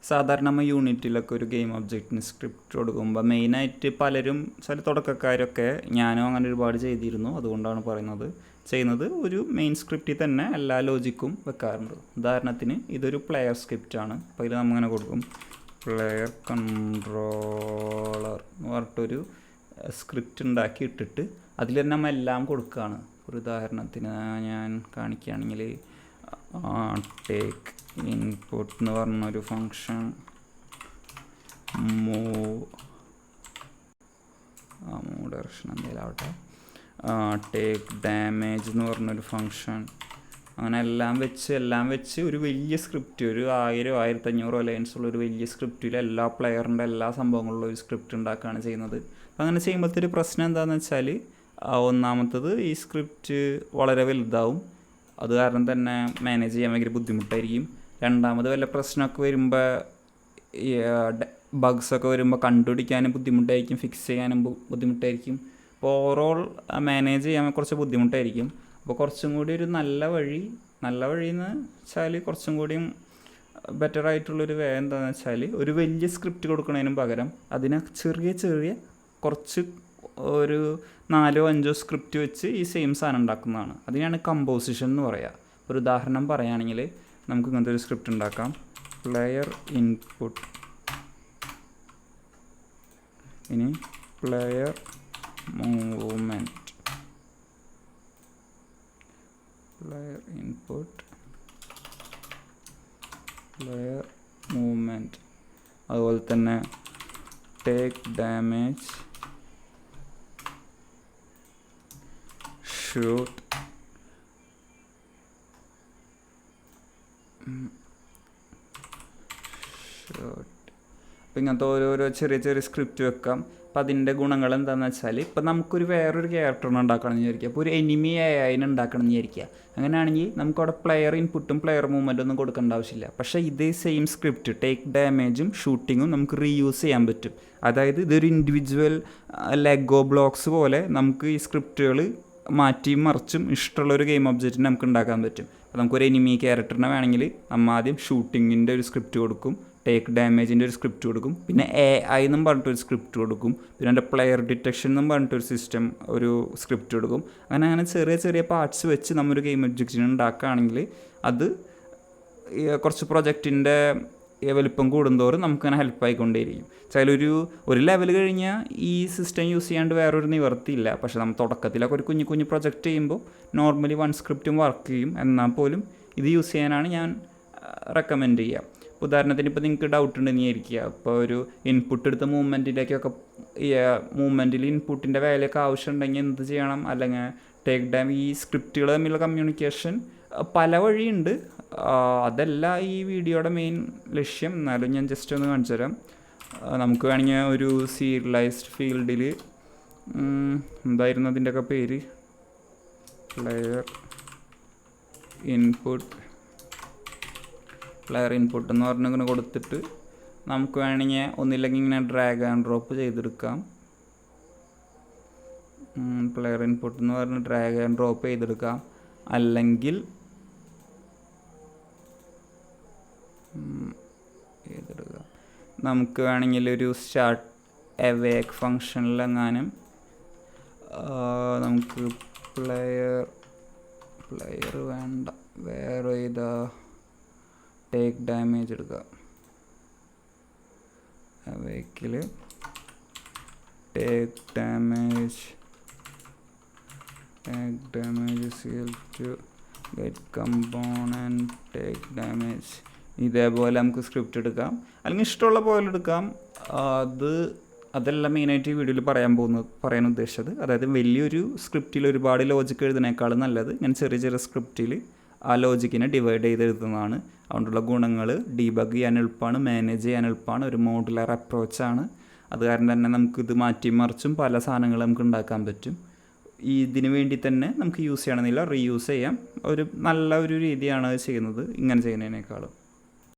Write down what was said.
സാധാരണ നമ്മൾ യൂണിറ്റിലൊക്കെ ഒരു ഗെയിം ഒബ്ജക്റ്റിന് സ്ക്രിപ്റ്റ് കൊടുക്കുമ്പോൾ മെയിനായിട്ട് പലരും ചില തുടക്കക്കാരൊക്കെ ഞാനും അങ്ങനെ ഒരുപാട് ചെയ്തിരുന്നു, അതുകൊണ്ടാണ് ചെയ്യുന്നത് ഒരു മെയിൻ സ്ക്രിപ്റ്റിൽ തന്നെ എല്ലാ ലോജിക്കും വെക്കാറുണ്ട്. ഉദാഹരണത്തിന് ഇതൊരു പ്ലെയർ സ്ക്രിപ്റ്റാണ്. അപ്പോൾ ഇത് നമ്മങ്ങനെ കൊടുക്കും പ്ലെയർ കൺട്രോളർ എന്ന് പറഞ്ഞിട്ടൊരു സ്ക്രിപ്റ്റ് ഉണ്ടാക്കി ഇട്ടിട്ട് അതിൽ തന്നെ നമ്മൾ എല്ലാം കൊടുക്കുകയാണ്. ഒരു ഉദാഹരണത്തിന് ഞാൻ കാണിക്കുകയാണെങ്കിൽ ടേക്ക് ഇൻപുട്ട് എന്ന് പറഞ്ഞൊരു ഫങ്ഷൻ, മൂവ് ഡയറക്ഷൻ എന്തെങ്കിലും ആവട്ടെ, ടേക്ക് ഡാമേജ് എന്ന് പറഞ്ഞൊരു ഫങ്ഷൻ, അങ്ങനെ എല്ലാം വെച്ച് ഒരു വലിയ സ്ക്രിപ്റ്റ്, ഒരു 1000-1500 ലൈൻസുള്ള ഒരു വലിയ സ്ക്രിപ്റ്റിൽ എല്ലാ പ്ലെയറിൻ്റെ എല്ലാ സംഭവങ്ങളുള്ള ഒരു സ്ക്രിപ്റ്റ് ഉണ്ടാക്കുകയാണ് ചെയ്യുന്നത്. അപ്പം അങ്ങനെ ചെയ്യുമ്പോഴത്തെ ഒരു പ്രശ്നം എന്താണെന്ന് വെച്ചാൽ, ഒന്നാമത്തത് ഈ സ്ക്രിപ്റ്റ് വളരെ വലുതാവും, അത് കാരണം തന്നെ മാനേജ് ചെയ്യാൻ ഭയങ്കര ബുദ്ധിമുട്ടായിരിക്കും. രണ്ടാമത് വല്ല പ്രശ്നമൊക്കെ വരുമ്പോൾ ബഗ്സൊക്കെ വരുമ്പോൾ കണ്ടുപിടിക്കാനും ബുദ്ധിമുട്ടായിരിക്കും, ഫിക്സ് ചെയ്യാനും ബുദ്ധിമുട്ടായിരിക്കും. അപ്പോൾ ഓവറോൾ മാനേജ് ചെയ്യാൻ കുറച്ച് ബുദ്ധിമുട്ടായിരിക്കും. അപ്പോൾ കുറച്ചും കൂടി ഒരു നല്ല വഴി എന്ന് വെച്ചാൽ കുറച്ചും കൂടിയും ബെറ്റർ ആയിട്ടുള്ളൊരു വേ എന്താണെന്ന് വെച്ചാൽ, ഒരു വലിയ സ്ക്രിപ്റ്റ് കൊടുക്കുന്നതിനും പകരം അതിനെ ചെറിയ കുറച്ച് ഒരു 4-5 സ്ക്രിപ്റ്റ് വെച്ച് ഈ സെയിം സാധനം ഉണ്ടാക്കുന്നതാണ്. അതിനാണ് കമ്പോസിഷൻ എന്ന് പറയുക. ഒരു ഉദാഹരണം പറയുകയാണെങ്കിൽ നമുക്ക് ഇങ്ങനത്തെ ഒരു സ്ക്രിപ്റ്റ് ഉണ്ടാക്കാം. പ്ലെയർ ഇൻപുട്ട്, ഇനി player movement, player input player movement, അതുപോലെ തന്നെ ടേക്ക് ഡാമേജ്, ഷൂട്ട്, അപ്പം ഇങ്ങനത്തെ ഓരോരോ ചെറിയ സ്ക്രിപ്റ്റ് വെക്കാം. അപ്പം അതിൻ്റെ ഗുണങ്ങൾ എന്താണെന്ന് വെച്ചാൽ, ഇപ്പം നമുക്കൊരു വേറൊരു ക്യാരക്ടറിനെ ഉണ്ടാക്കണമെന്ന് വിചാരിക്കുക, അപ്പോൾ ഒരു എനിമി AI-നെ ഉണ്ടാക്കണമെന്ന് വിചാരിക്കുക. അങ്ങനെയാണെങ്കിൽ നമുക്കവിടെ പ്ലെയർ ഇൻപുട്ടും പ്ലെയർ മൂവ്മെൻറ്റും ഒന്നും കൊടുക്കേണ്ട ആവശ്യമില്ല. പക്ഷേ ഇതേ സെയിം സ്ക്രിപ്റ്റ് ടേക്ക് ഡാമേജും ഷൂട്ടിങ്ങും നമുക്ക് റീയൂസ് ചെയ്യാൻ പറ്റും. അതായത് ഇതൊരു ഇൻഡിവിജ്വൽ ലെഗോ ബ്ലോക്സ് പോലെ നമുക്ക് ഈ സ്ക്രിപ്റ്റുകൾ മാറ്റിയും മറിച്ചും ഇഷ്ടമുള്ളൊരു ഗെയിം ഒബ്ജക്റ്റിന് നമുക്ക് ഉണ്ടാക്കാൻ പറ്റും. അപ്പോൾ നമുക്കൊരു എനിമി ക്യാരക്ടറിനെ വേണമെങ്കിൽ നമ്മൾ ആദ്യം ഷൂട്ടിങ്ങിൻ്റെ ഒരു സ്ക്രിപ്റ്റ് കൊടുക്കും, ടേക്ക് ഡാമേജിൻ്റെ ഒരു സ്ക്രിപ്റ്റ് കൊടുക്കും, പിന്നെ AI എന്നും പറഞ്ഞിട്ടൊരു സ്ക്രിപ്റ്റ് കൊടുക്കും, പിന്നെ എൻ്റെ പ്ലെയർ ഡിറ്റക്ഷൻ എന്നും പറഞ്ഞിട്ടൊരു ഒരു സ്ക്രിപ്റ്റ് കൊടുക്കും. അങ്ങനെ ചെറിയ പാർട്സ് വെച്ച് നമ്മൊരു ഗെയിം ഒബ്ജക്റ്റിന് ഉണ്ടാക്കുകയാണെങ്കിൽ അത് കുറച്ച് പ്രൊജക്റ്റിൻ്റെ വലിപ്പം കൂടുന്തോറും നമുക്കങ്ങനെ ഹെൽപ്പായിക്കൊണ്ടേയിരിക്കും. ഒരു ലെവൽ കഴിഞ്ഞാൽ ഈ സിസ്റ്റം യൂസ് ചെയ്യാണ്ട് വേറൊരു നിവർത്തിയില്ല. പക്ഷേ നമ്മൾ തുടക്കത്തിലൊക്കെ ഒരു കുഞ്ഞു പ്രൊജക്റ്റ് ചെയ്യുമ്പോൾ നോർമലി 1 സ്ക്രിപ്റ്റും വർക്ക് ചെയ്യും. എന്നാൽ പോലും ഇത് യൂസ് ചെയ്യാനാണ് ഞാൻ റെക്കമെൻഡ് ചെയ്യുക. ഉദാഹരണത്തിന് ഇപ്പോൾ നിങ്ങൾക്ക് ഡൗട്ട് ഉണ്ടെന്ന് വിചാരിക്കുക, ഇപ്പോൾ ഒരു ഇൻപുട്ട് എടുത്ത മൂവ്മെൻറ്റിലേക്കൊക്കെ മൂവ്മെൻറ്റിൽ ഇൻപുട്ടിൻ്റെ വാല്യൊക്കെ ആവശ്യമുണ്ടെങ്കിൽ എന്ത് ചെയ്യണം, അല്ലെങ്കിൽ ടേക്ക് ഡാം ഈ സ്ക്രിപ്റ്റുകൾ തമ്മിലുള്ള കമ്മ്യൂണിക്കേഷൻ പല വഴിയുണ്ട്. അതല്ല ഈ വീഡിയോയുടെ മെയിൻ ലക്ഷ്യം. എന്നാലും ഞാൻ ജസ്റ്റ് ഒന്ന് കാണിച്ചു തരാം. നമുക്ക് വേണമെങ്കിൽ ഒരു സീരിയലൈസ്ഡ് ഫീൽഡിൽ എന്തായിരുന്നു അതിൻ്റെയൊക്കെ പേര്, പ്ലെയർ ഇൻപുട്ട് എന്ന് പറഞ്ഞിങ്ങനെ കൊടുത്തിട്ട് നമുക്ക് വേണമെങ്കിൽ ഒന്നില്ലെങ്കിൽ ഇങ്ങനെ ഡ്രാഗ് ആൻഡ് ഡ്രോപ്പ് ചെയ്തെടുക്കാം. പ്ലെയർ ഇൻപുട്ട് എന്ന് പറഞ്ഞ് ഡ്രാഗ് ആൻഡ് ഡ്രോപ്പ് ചെയ്തെടുക്കാം. അല്ലെങ്കിൽ നമുക്ക് വേണമെങ്കിൽ ഒരു സ്റ്റാർട്ട് എവേക്ക് ഫങ്ഷനിലെങ്ങാനും നമുക്ക് പ്ലെയർ വേണ്ട, വേറെ ഇതാ ടേക്ക് ഡാമേജ് എടുക്കുക. അവേക്കിൽ take damage get component take damage, ഇതേപോലെ നമുക്ക് സ്ക്രിപ്റ്റ് എടുക്കാം, അല്ലെങ്കിൽ ഇഷ്ടമുള്ള പോലെ എടുക്കാം. അതെല്ലാം മെയിനായിട്ട് ഈ വീഡിയോയിൽ പറയാൻ ഉദ്ദേശിച്ചത്. അതായത് വലിയൊരു സ്ക്രിപ്റ്റിൽ ഒരുപാട് ലോജിക്ക് എഴുതുന്നതിനേക്കാളും നല്ലത് ഇങ്ങനെ ചെറിയ സ്ക്രിപ്റ്റിൽ ആ ലോജിക്കിനെ ഡിവൈഡ് ചെയ്ത് എഴുതുന്നതാണ്. അതുകൊണ്ടുള്ള ഗുണങ്ങൾ ഡീബഗ് ചെയ്യാൻ എളുപ്പമാണ്, മാനേജ് ചെയ്യാൻ എളുപ്പമാണ്, ഒരു മോഡുലർ അപ്രോച്ചാണ്. അത് കാരണം തന്നെ നമുക്കിത് മാറ്റിമറിച്ചും പല സാധനങ്ങൾ നമുക്ക് ഉണ്ടാക്കാൻ പറ്റും. ഇതിന് വേണ്ടി തന്നെ നമുക്ക് യൂസ് ചെയ്യണമെന്നില്ല, റീയൂസ് ചെയ്യാം. നല്ല ഒരു രീതിയാണ് ചെയ്യുന്നത് ഇങ്ങനെ ചെയ്യുന്നതിനേക്കാളും.